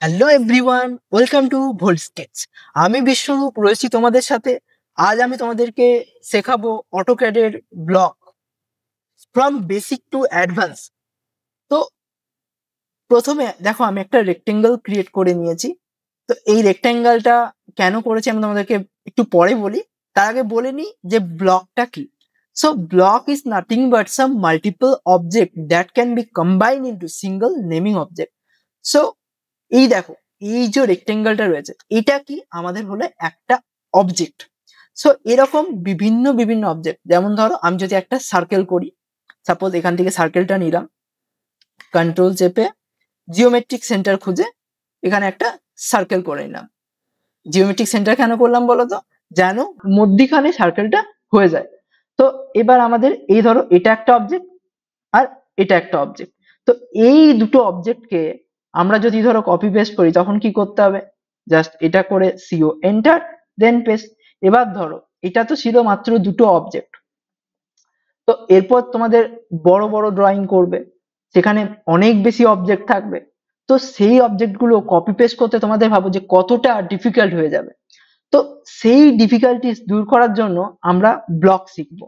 Hello everyone, welcome to Volt Sketch. আমি বিশ্বরূপ রয়েছি তোমাদের সাথে। আজ আমি তোমাদেরকে শেখাবো অটোক্যাডের block from basic to advance. তো প্রথমে দেখো, আমি একটা রেক্টেঙ্গেল ক্রিয়েট করে নিয়েছি। তো এই রেক্টেঙ্গেলটা কেন করেছি আমি তোমাদেরকে একটু পরে বলি। তার আগে বলে নিই যে ব্লকটা কি। So block is nothing but some multiple object that can be combine into single naming object. So এই দেখো, এই যে রেক্টেঙ্গেলটা রয়েছে এটা কি আমাদের হলো একটা অবজেক্ট। সো এরকম বিভিন্ন বিভিন্ন অবজেক্ট, যেমন ধরো আমি যদি একটা সার্কেল করি, সাপোজ এখান থেকে সার্কেলটা নিলাম, কন্ট্রোল চেপে জিওমেট্রিক সেন্টার খুঁজে এখানে একটা সার্কেল করে নিলাম। জিওমেট্রিক সেন্টার কেন করলাম বলো তো, যেন মধ্যিখানে সার্কেলটা হয়ে যায়। তো এবার আমাদের এই ধরো এটা একটা অবজেক্ট আর এটা একটা অবজেক্ট। তো এই দুটো অবজেক্টকে আমরা যদি ধরো কপি পেস্ট করি তখন কি করতে হবে, জাস্ট এটা করে সিও এন্টার দেন পেস্ট। এবার ধরো এটা তো ছিল মাত্র দুটো অবজেক্ট, তো এরপর তোমাদের বড় বড় ড্রয়িং করবে, সেখানে অনেক বেশি অবজেক্ট থাকবে। তো সেই অবজেক্ট গুলো কপি পেস্ট করতে তোমাদের ভাবো যে কতটা ডিফিকাল্ট হয়ে যাবে। তো সেই ডিফিকাল্টিস দূর করার জন্য আমরা ব্লক শিখবো।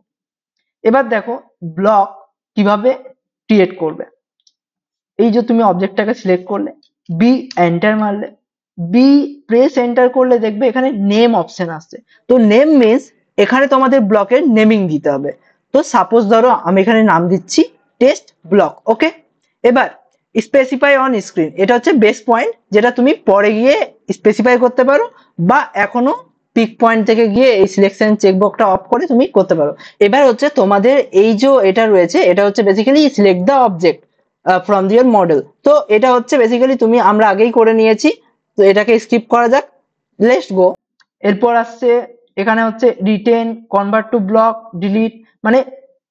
এবার দেখো ব্লক কিভাবে ক্রিয়েট করবে। এই যে তুমি অবজেক্টটাকে সিলেক্ট করলে, বি এন্টার মারলে, বি প্রেস এন্টার করলে দেখবে এখানে নেম অপশন আসছে। তো নেম মিন্স এখানে তোমাদের ব্লকের নেমিং দিতে হবে। তো সাপোজ ধরো আমি এখানে নাম দিচ্ছি টেস্ট ব্লক। ওকে, এবার স্পেসিফাই অন স্ক্রিন, এটা হচ্ছে বেস পয়েন্ট, যেটা তুমি পরে গিয়ে স্পেসিফাই করতে পারো, বা এখনো পিক পয়েন্ট থেকে গিয়ে এই সিলেকশন চেকবক্সটা অফ করে তুমি করতে পারো। এবার হচ্ছে তোমাদের এই যে এটা রয়েছে, এটা হচ্ছে basically select the object from দিয়ার মডেল। তো এটা হচ্ছে বেসিক্যালি আমরা আগেই করে নিয়েছি, তো এটাকে স্কিপ করা যাক, লেটস গো। এরপর আসছে এখানে হচ্ছে written, convert to block, delete. মানে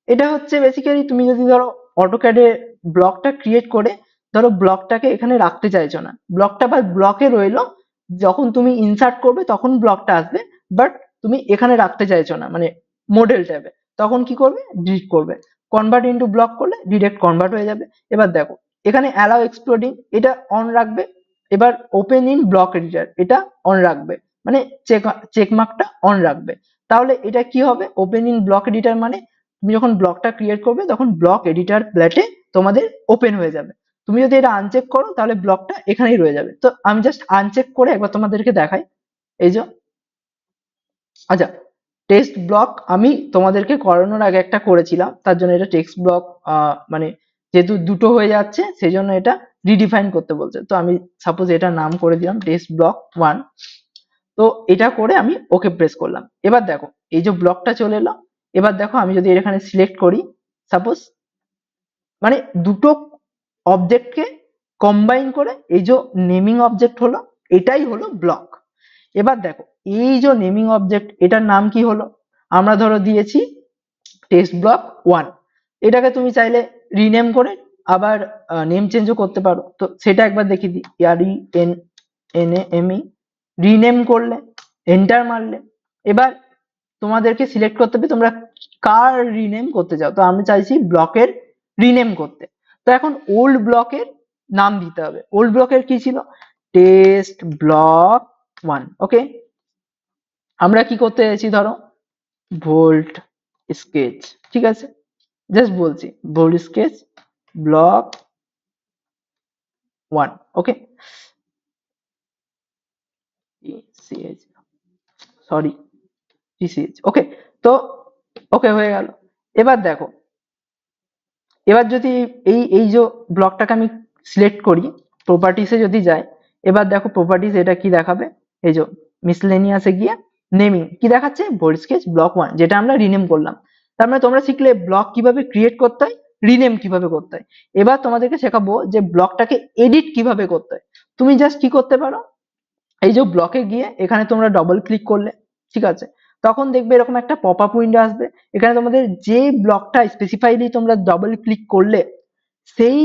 এটা হচ্ছে বেসিক্যালি তুমি যদি ধরো অটোক্যাডে ব্লকটা ক্রিয়েট করে ধরো ব্লকটাকে এখানে রাখতে চাইছো না, ব্লকটা বা ব্লকে রইলো, যখন তুমি ইনসার্ট করবে তখন ব্লকটা আসবে, বাট তুমি এখানে রাখতে চাইছো না, মানে মডেল ট্যাবে, তখন কি করবে, ডিলিট করবে। কনভার্ট ইনটু ব্লক করলে ডিরেক্ট কনভার্ট হয়ে যাবে। এবার দেখো এখানে অ্যালাউ এক্সপ্লোডিং এটা অন রাখবে। এবার ওপেন ইন ব্লক এডিটর এটা অন রাখবে, মানে চেক মার্কটা অন রাখবে। তাহলে এটা কি হবে, ওপেন ইন ব্লক এডিটর মানে তুমি যখন ব্লকটা ক্রিয়েট করবে তখন ব্লক এডিটর প্লেটে তোমাদের ওপেন হয়ে যাবে। তুমি যদি এটা আনচেক করো তাহলে ব্লকটা এখানেই রয়ে যাবে। তো আমি জাস্ট আনচেক করে একবার তোমাদেরকে দেখাই। এই যে, আচ্ছা, টেক্সট ব্লক আমি তোমাদেরকে করানোর আগে একটা করেছিলাম, তার জন্য এটা টেক্সট ব্লক, মানে যেহেতু দুটো হয়ে যাচ্ছে সেই জন্য এটা রিডিফাইন করতে বলছে। তো আমি সাপোজ এটা নাম করে দিলাম টেক্সট ব্লক 1। তো এটা করে আমি ওকে প্রেস করলাম। এবার দেখো এই যে ব্লকটা চলে এলো। এবার দেখো আমি যদি এখানে সিলেক্ট করি সাপোজ, মানে দুটো অবজেক্টকে কম্বাইন করে এই যে নেমিং অবজেক্ট হলো, এটাই হলো ব্লক। এবার দেখো এই যে নেমিং অবজেক্ট, এটার নাম কি হলো, আমরা ধরো দিয়েছি টেক্সট ব্লক 1। এটাকে তুমি চাইলে রিনেম করে আবার নেম চেঞ্জও করতে পারো। তো সেটা একবার দেখিয়ে দিই, RENAME রিনেম করলে, এন্টার মারলে। এবার তোমাদেরকে সিলেক্ট করতে হবে তোমরা কার রিনেম করতে চাও। তো আমি চাইছি ব্লকের রিনেম করতে। তো এখন ওল্ড ব্লকের নাম দিতে হবে। ওল্ড ব্লকের কি ছিল, টেস্ট ব্লক 1। ওকে, আমরা কি করতে চাইছি, ধরো ভোল্ট স্কেচ, ঠিক আছে, জাস্ট বলছি ভোল্ট স্কেচ ব্লক 1। ওকে, সরি TCH। ওকে, তো ওকে হয়ে গেল। এবার দেখো, এবার যদি এই এই যে ব্লকটাকে আমি সিলেক্ট করি, প্রপার্টিসে যদি যাই, এবার দেখো প্রপার্টিস এটা কি দেখাবে, এই যে মিসলেনিয়াসে গিয়ে নেমিং কি দেখাচ্ছে, ভোল্ট স্কেচ ব্লক 1, যেটা আমরা রিনেম করলাম। তার মানে তোমরা শিখলে ব্লক কিভাবে ক্রিয়েট করতে হয়, রিনেম কিভাবে করতে হয়। এবার তোমাদেরকে শেখাবো যে ব্লকটাকে এডিট কিভাবে করতে হয়। তুমি জাস্ট কি করতে পারো, এই যে ব্লকে গিয়ে এখানে তোমরা ডবল ক্লিক করলে, ঠিক আছে, তখন দেখবে এরকম একটা পপ আপ উইন্ডো আসবে। এখানে তোমাদের যে ব্লকটা স্পেসিফাইলি তোমরা ডবল ক্লিক করলে সেই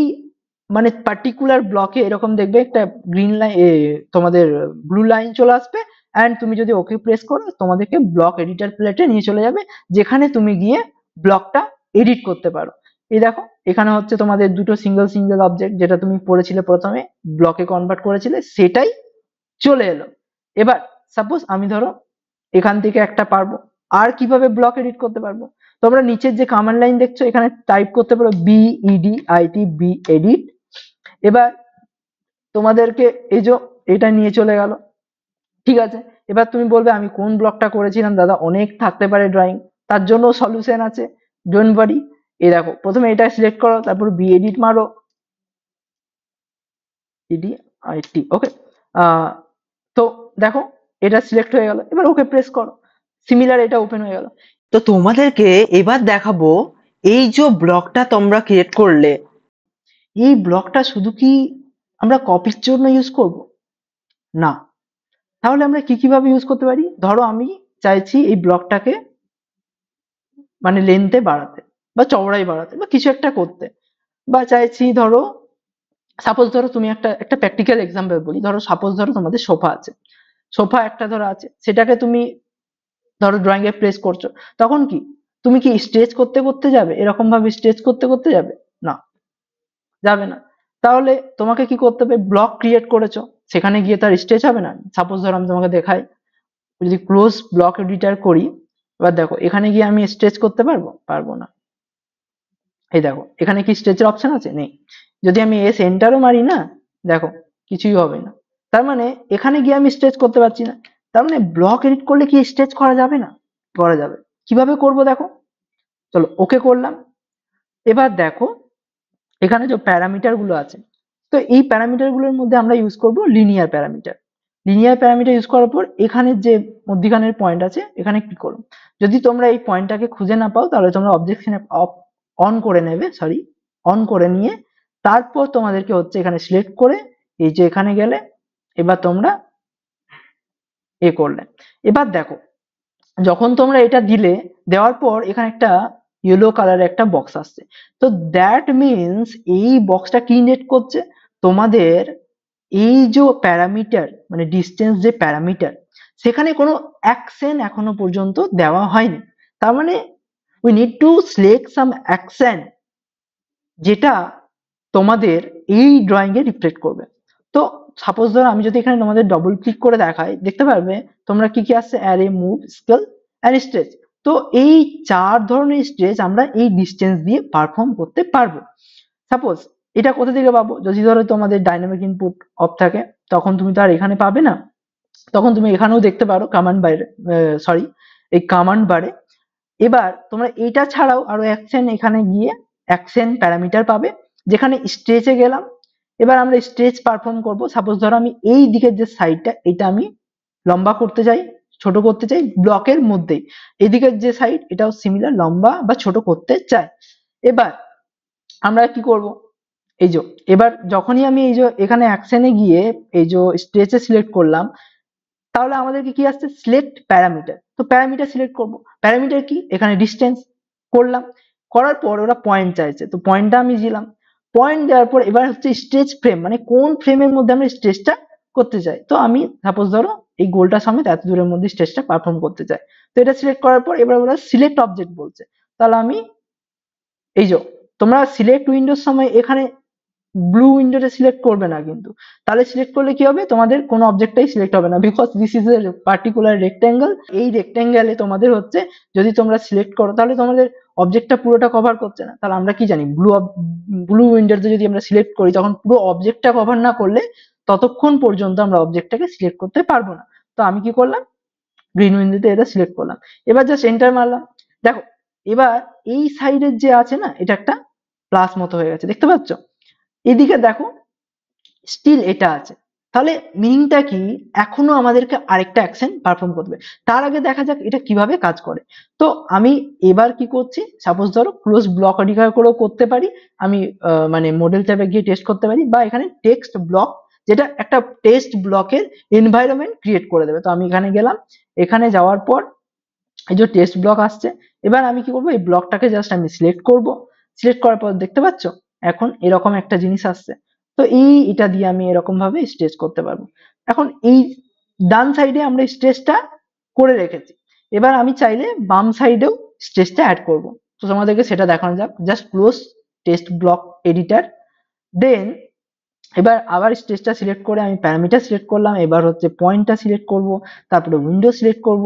মানে পার্টিকুলার ব্লকে এরকম দেখবে একটা গ্রিন লাইন, তোমাদের ব্লু লাইন চলে আসবে। অ্যান্ড তুমি যদি ওকে প্রেস করো তোমাদেরকে ব্লক এডিটর প্লেটে নিয়ে চলে যাবে, যেখানে তুমি গিয়ে ব্লকটা এডিট করতে পারো। এই দেখো এখানে হচ্ছে তোমাদের দুটো সিঙ্গেল সিঙ্গেল অবজেক্ট যেটা তুমি পড়েছিলে প্রথমে, ব্লকে কনভার্ট করেছিলে, সেটাই চলে এলো। এবার সাপোজ আমি ধরো এখান থেকে একটা পারবো, আর কিভাবে ব্লক এডিট করতে পারবো, তোমরা নিচের যে কমান্ড লাইন দেখছো এখানে টাইপ করতে পারো BEDIT এডিট। এবার তোমাদেরকে এই যে এটা নিয়ে চলে গেল, ঠিক আছে। এবার তুমি বলবে আমি কোন ব্লকটা করেছিলাম দাদা, অনেক থাকতে পারে ড্রয়িং, তার জন্য সলিউশন আছে, ডোন্ট ওয়ারি। এই দেখো প্রথমে এটা সিলেক্ট করো, তারপর বি এডিট মারো, EDIT, ওকে। তো দেখো এটা সিলেক্ট হয়ে গেল, এবার ওকে প্রেস করো, সিমিলার এটা ওপেন হয়ে গেল। তো তোমাদেরকে এবার দেখাবো এই যে ব্লকটা তোমরা ক্রিয়েট করলে, এই ব্লকটা শুধু কি আমরা কপির জন্য ইউজ করব না, তাহলে আমরা কিভাবে ইউজ করতে পারি। ধরো আমি চাইছি এই ব্লকটাকে মানে লেন্থে বাড়াতে বা চওড়াই বাড়াতে বা কিছু একটা করতে, বা চাইছি ধরো সাপোজ ধরো তুমি একটা প্র্যাকটিক্যাল এক্সাম্পল বলি, ধরো সাপোজ ধরো তোমাদের সোফা আছে, সোফা একটা ধরো আছে, সেটাকে তুমি ধরো ড্রয়িং এ প্লেস করছো, তখন কি তুমি কি স্ট্রেচ করতে করতে যাবে, এরকম ভাবে স্ট্রেচ করতে করতে যাবে না, যাবে না। তাহলে তোমাকে কি করতে হবে, ব্লক ক্রিয়েট করেছো সেখানে গিয়ে তার স্ট্রেচ হবে না। সাপোজ ধরো আমি তোমাকে দেখাই, যদি ক্লোজ ব্লক এডিটর করি, এবার দেখো এখানে গিয়ে আমি স্ট্রেচ করতে পারবো, পারবো না। এই দেখো এখানে কি স্ট্রেচের অপশন আছে, নেই। যদি আমি এস এন্টারও মারি না, দেখো কিছুই হবে না। তার মানে এখানে গিয়ে আমি স্ট্রেচ করতে পারছি না। তার মানে ব্লক এডিট করলে কি স্ট্রেচ করা যাবে না, করা যাবে। কিভাবে করব দেখো, চলো ওকে করলাম। এবার দেখো এখানে যে প্যারামিটার গুলো আছে, তো এই প্যারামিটার গুলোর মধ্যে আমরা ইউজ করব linear parameter. Linear parameter use করার পর এখানে যে মধ্যখানের পয়েন্ট আছে এখানে ক্লিক করো। যদি তোমরা এই পয়েন্টটাকে খুঁজে না পাও তাহলে তোমরা অবজেক্টে অন করে নেবে, সরি, অন করে নিয়ে তারপর তোমাদেরকে হচ্ছে এখানে সিলেক্ট করে এই যে এখানে গেলে, এবার তোমরা এ করলে। এবার দেখো যখন তোমরা এটা দিলে, দেওয়ার পর এখানে একটা ইয়েলো কালারের একটা বক্স আসছে। তো দ্যাট মিনস এই বক্সটা কি ইন্ডিকেট করছে, তোমাদের এই যে প্যারামিটার মানে ডিস্টেন্স যে প্যারামিটার, সেখানে কোনো অ্যাকশন এখনো পর্যন্ত দেওয়া হয়নি। তার মানে we need to select some action যেটা তোমাদের এই ড্রয়িং এ রিফ্লেক্ট করবে। তো সাপোজ ধরো আমি যদি এখানে তোমাদের ডবল ক্লিক করে দেখাই, দেখতে পারবে তোমরা কি কি আসছে, array, move, scale and stretch. তো এই চার ধরনের স্ট্রেচ আমরা এই ডিস্টেন্স দিয়ে পারফর্ম করতে পারবো। সাপোজ এটা কোথা থেকে পাবো, যদি ধরো তোমাদের ডাইনামিক ইনপুট অফ থাকে তখন তুমি তো আর এখানে পাবে না, তখন তুমি এখানেও দেখতে পারো কমান্ড বাইরে, সরি, এই কমান্ড বারে। এবার তোমরা এটা ছাড়াও আরো অ্যাকশন এখানে গিয়ে অ্যাকশন প্যারামিটার পাবে, যেখানে স্ট্রেচে গেলাম। এবার আমরা স্ট্রেচ পারফর্ম করব। সাপোজ ধরো আমি এই দিকের যে সাইডটা এটা আমি লম্বা করতে চাই, ছোট করতে চাই ব্লকের মধ্যেই, এদিকের যে সাইড এটাও সিমিলার লম্বা বা ছোট করতে চাই। এবার আমরা কি করব, এই যে এবার যখনই আমি এই যে এখানে অ্যাকশনে গিয়ে এই যে স্ট্রেচে সিলেক্ট করলাম, তাহলে আমাদেরকে কি আসছে, সিলেক্ট প্যারামিটার। তো প্যারামিটার সিলেক্ট করব, প্যারামিটার কি, এখানে ডিসটেন্স করলাম, করার পর ওরা পয়েন্ট চাইছে, তো পয়েন্টটা আমি দিলাম। পয়েন্ট দেওয়ার পর এবার হচ্ছে স্ট্রেচ ফ্রেম, মানে কোন ফ্রেমের মধ্যে আমরা স্ট্রেচটা করতে চাই। তো আমি সাপোজ ধরো এই গোলটা সমেত এত দূরের মধ্যে স্ট্রেচটা পারফর্ম করতে চাই। তো এটা সিলেক্ট করার পর এবার ওরা সিলেক্ট অবজেক্ট বলছে, তাহলে আমি এই যে তোমরা সিলেক্ট উইন্ডোর সময় এখানে ব্লু উইন্ডোতে সিলেক্ট করবে না কিন্তু, তাহলে সিলেক্ট করলে কি হবে, তোমাদের কোনো অবজেক্টটাই সিলেক্ট হবে না, because this is a particular rectangle. এই রেক্টেঙ্গেলে তোমাদের হচ্ছে যদি তোমরা সিলেক্ট করো তাহলে তোমাদের অবজেক্টটা পুরোটা কভার করছে না। তাহলে আমরা কি জানি, ব্লু উইন্ডোতে যদি আমরা সিলেক্ট করি তখন পুরো অবজেক্টটা কভার না করলে ততক্ষণ পর্যন্ত আমরা অবজেক্টটাকে সিলেক্ট করতে পারবো না। তো আমি কি করলাম, গ্রিন উইন্ডোতে এটা সিলেক্ট করলাম, এবার জাস্ট এন্টার মারলাম। দেখো এবার এই সাইডের যে আছে না, এটা একটা প্লাস মতো হয়ে গেছে, দেখতে পাচ্ছ। এদিকে দেখো স্টিল এটা আছে, তাহলে মিনিংটা কি, এখনো আমাদেরকে আরেকটা অ্যাকশন পারফর্ম করবে। তার আগে দেখা যাক এটা কিভাবে কাজ করে। তো আমি এবার কি করছি, সাপোজ ধরো ক্লোজ ব্লক এডিটর করেও করতে পারি আমি, মানে মডেল ট্যাবে গিয়ে টেস্ট করতে পারি, বা এখানে টেক্সট ব্লক, যেটা একটা টেক্সট ব্লকের এনভায়রনমেন্ট ক্রিয়েট করে দেবে। তো আমি এখানে গেলাম, এখানে যাওয়ার পর এই যে টেক্সট ব্লক আসছে, এবার আমি কি করবো, এই ব্লকটাকে জাস্ট আমি সিলেক্ট করব। সিলেক্ট করার পর দেখতে পাচ্ছ এখন এরকম একটা জিনিস আসছে। তো এটা দিয়ে আমি এরকম ভাবে স্ট্রেচ করতে পারবো। এখন এই ডান সাইডে আমরা স্ট্রেচটা করে রেখেছি, এবার আমি চাইলে বাম সাইডেও স্ট্রেচটা অ্যাড করব। তো তোমাদেরকে সেটা দেখানো যাক, just close test block editor. Then এবার আবার স্টেজটা সিলেক্ট করে আমি প্যারামিটার সিলেক্ট করলাম, এবার হচ্ছে পয়েন্টটা সিলেক্ট করব, তারপরে উইন্ডো সিলেক্ট করব।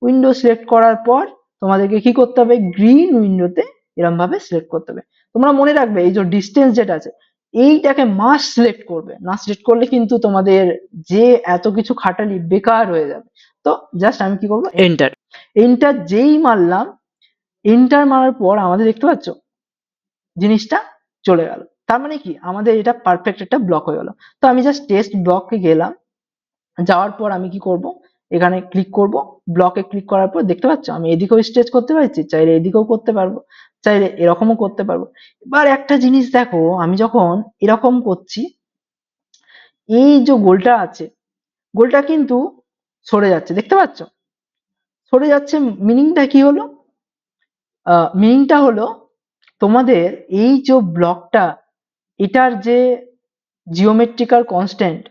উইন্ডো সিলেক্ট করার পর তোমাদেরকে কি করতে হবে, গ্রিন উইন্ডোতে এরকম ভাবে সিলেক্ট করতে হবে। তোমরা মনে রাখবে এই যে ডিস্টেন্স যেটা আছে এইটাকে মাস্ট সিলেক্ট করবে, না সিলেক্ট করলে কিন্তু তোমাদের যে এত কিছু খাটালি বেকার হয়ে যাবে। তো জাস্ট আমি কি করবো, এন্টার। এন্টার যেই মারলাম, এন্টার মারার পর আমাদের দেখতে পাচ্ছ জিনিসটা চলে গেল। তার মানে কি আমাদের এটা পারফেক্ট একটা ব্লক হয়ে গেল। তো আমি জাস্ট টেস্ট ব্লকে গেলাম, যাওয়ার পর আমি কি করব, এখানে ক্লিক করব, ব্লকে ক্লিক করার পর দেখতে পাচ্ছ আমি এদিকেও স্টেজ করতে পারছি, চাইলে এদিকেও করতে পারবো, চাইলে এরকমও করতে পারবো। এবার একটা জিনিস দেখো, আমি যখন এরকম করছি এই যে গোলটা আছে, গোলটা কিন্তু সরে যাচ্ছে, দেখতে পাচ্ছ সরে যাচ্ছে। মিনিংটা কি হলো, মিনিংটা হলো তোমাদের এই যে ব্লকটা, এটার যে জিওমেট্রিক্যাল কনস্ট্যান্ট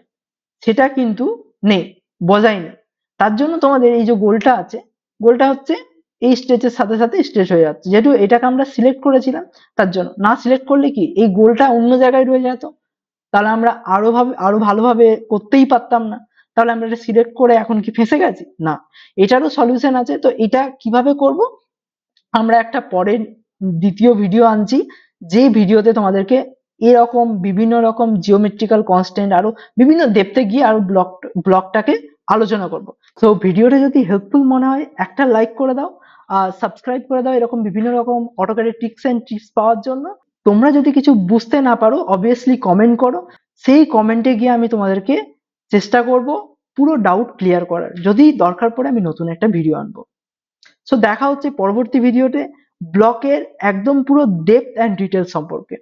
সেটা কিন্তু নেই, বজায় নেই। তার জন্য তোমাদের এই যে গোলটা আছে, গোলটা হচ্ছে এই স্টেজের সাথে সাথে স্ট্রেচ হয়ে যাচ্ছে, যেহেতু এটাকে আমরা সিলেক্ট করেছিলাম। তার জন্য না সিলেক্ট করলে কি এই গোলটা অন্য জায়গায় রয়ে যেত, তাহলে আমরা আরো ভালোভাবে করতেই পারতাম না। তাহলে আমরা এটা সিলেক্ট করে এখন কি ফেঁসে গেছি না, এটারও সলিউশন আছে। তো এটা কিভাবে করব আমরা একটা পরের দ্বিতীয় ভিডিও আনছি, যে ভিডিওতে তোমাদেরকে এরকম বিভিন্ন রকম জিওমেট্রিক্যাল কনস্ট্যান্ট আরো বিভিন্ন ডেপথে গিয়ে আরো ব্লকটাকে আলোচনা করব। তো ভিডিওটা যদি হেল্পফুল মনে হয় একটা লাইক করে দাও, আর সাবস্ক্রাইব করে দাও এরকম বিভিন্ন রকম অটোক্যাডের টিপস এন্ড ট্রিক্স পাওয়ার জন্য। তোমরা যদি কিছু বুঝতে না পারো অবভিয়াসলি কমেন্ট করো, সেই কমেন্টে গিয়ে আমি তোমাদেরকে চেষ্টা করব পুরো ডাউট ক্লিয়ার করার, যদি দরকার পড়ে আমি নতুন একটা ভিডিও আনবো। সো দেখা হচ্ছে পরবর্তী ভিডিওতে ব্লকের একদম পুরো ডেপথ অ্যান্ড ডিটেলস সম্পর্কে।